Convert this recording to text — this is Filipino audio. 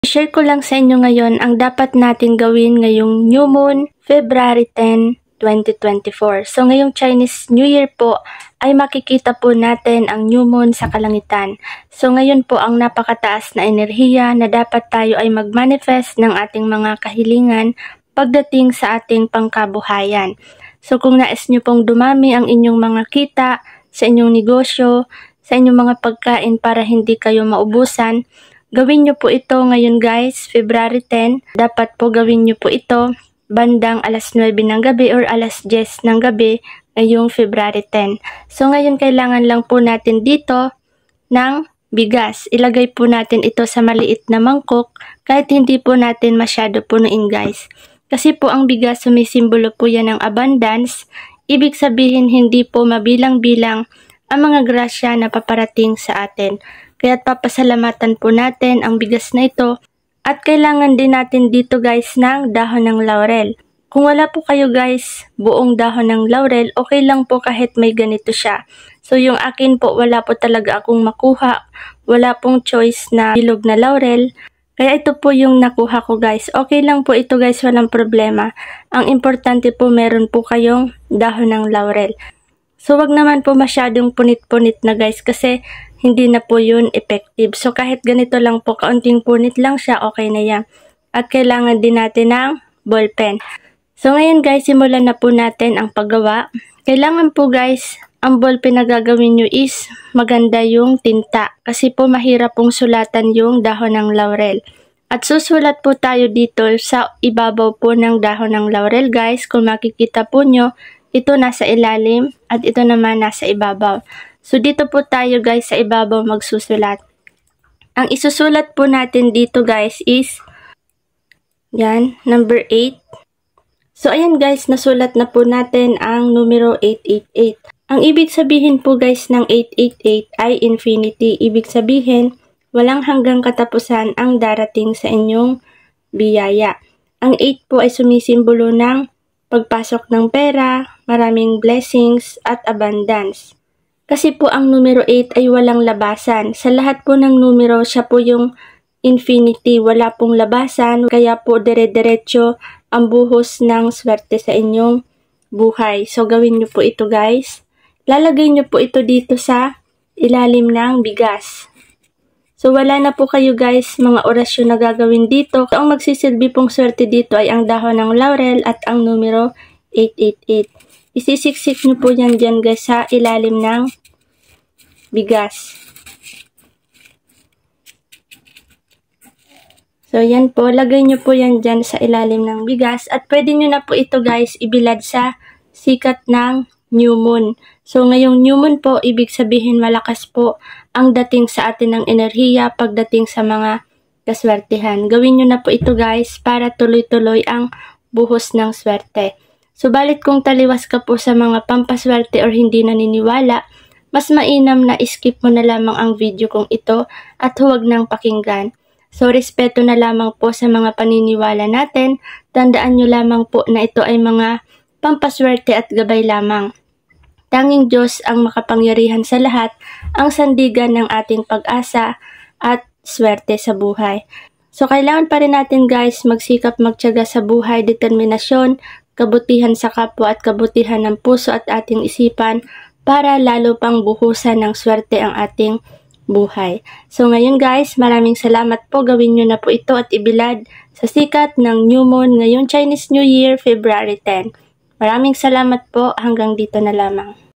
I-share ko lang sa inyo ngayon ang dapat natin gawin ngayong New Moon, February 10, 2024. So ngayong Chinese New Year po ay makikita po natin ang New Moon sa kalangitan. So ngayon po ang napakataas na enerhiya na dapat tayo ay mag-manifest ng ating mga kahilingan pagdating sa ating pangkabuhayan. So kung nais nyo pong dumami ang inyong mga kita sa inyong negosyo, sa inyong mga pagkain para hindi kayo maubusan, gawin nyo po ito ngayon guys, February 10. Dapat po gawin nyo po ito bandang alas 9 ng gabi or alas 10 ng gabi ngayong February 10. So ngayon kailangan lang po natin dito ng bigas. Ilagay po natin ito sa maliit na mangkok kahit hindi po natin masyado punuin guys. Kasi po ang bigas sumisimbolo po yan ng abundance. Ibig sabihin hindi po mabilang-bilang ang mga grasya na paparating sa atin. Kaya't papasalamatan po natin ang bigas na ito at kailangan din natin dito guys ng dahon ng laurel. Kung wala po kayo guys buong dahon ng laurel, okay lang po kahit may ganito siya. So yung akin po wala po talaga akong makuha, wala pong choice na bilog na laurel. Kaya ito po yung nakuha ko guys. Okay lang po ito guys, walang problema. Ang importante po meron po kayong dahon ng laurel. So wag naman po masyadong punit-punit na guys kasi hindi na po yun effective. So kahit ganito lang po, kaunting punit lang siya, okay na yan. At kailangan din natin ng ballpen. So ngayon guys, simulan na po natin ang paggawa. Kailangan po guys, ang ballpen na gagawin nyo is maganda yung tinta. Kasi po mahirap pong sulatan yung dahon ng laurel. At susulat po tayo dito sa ibabaw po ng dahon ng laurel guys. Kung makikita po nyo, ito nasa ilalim at ito naman nasa ibabaw. So dito po tayo guys sa ibabaw magsusulat. Ang isusulat po natin dito guys is yan, number 8. So ayan guys, nasulat na po natin ang numero 888. Ang ibig sabihin po guys ng 888 ay infinity. Ibig sabihin, walang hanggang katapusan ang darating sa inyong biyaya. Ang 8 po ay sumisimbolo ng pagpasok ng pera, maraming blessings at abundance. Kasi po ang numero 8 ay walang labasan. Sa lahat po ng numero, siya po yung infinity. Wala pong labasan. Kaya po dire-diretso ang buhos ng swerte sa inyong buhay. So gawin nyo po ito guys. Lalagay nyo po ito dito sa ilalim ng bigas. So wala na po kayo guys mga orasyon na gagawin dito. So, ang magsisilbi pong swerte dito ay ang dahon ng laurel at ang numero 888. Isisiksik nyo po yan dyan guys sa ilalim ng bigas. So yan po, lagay nyo po yan dyan sa ilalim ng bigas at pwede nyo na po ito guys ibilad sa sikat ng New Moon. So ngayong New Moon po, ibig sabihin malakas po ang dating sa atin ng enerhiya pagdating sa mga kaswertehan. Gawin nyo na po ito guys para tuloy-tuloy ang buhos ng swerte. Subalit kung taliwas ka po sa mga pampaswerte or hindi naniniwala, mas mainam na skip mo na lamang ang video kong ito at huwag nang pakinggan. So respeto na lamang po sa mga paniniwala natin, tandaan nyo lamang po na ito ay mga pampaswerte at gabay lamang. Tanging Diyos ang makapangyarihan sa lahat, ang sandigan ng ating pag-asa at swerte sa buhay. So kailangan pa rin natin guys magsikap magtiyaga sa buhay, determinasyon, kabutihan sa kapwa at kabutihan ng puso at ating isipan para lalo pang buhusan ng swerte ang ating buhay. So ngayon guys, maraming salamat po. Gawin nyo na po ito at ibilad sa sikat ng New Moon ngayong Chinese New Year, February 10. Maraming salamat po. Hanggang dito na lamang.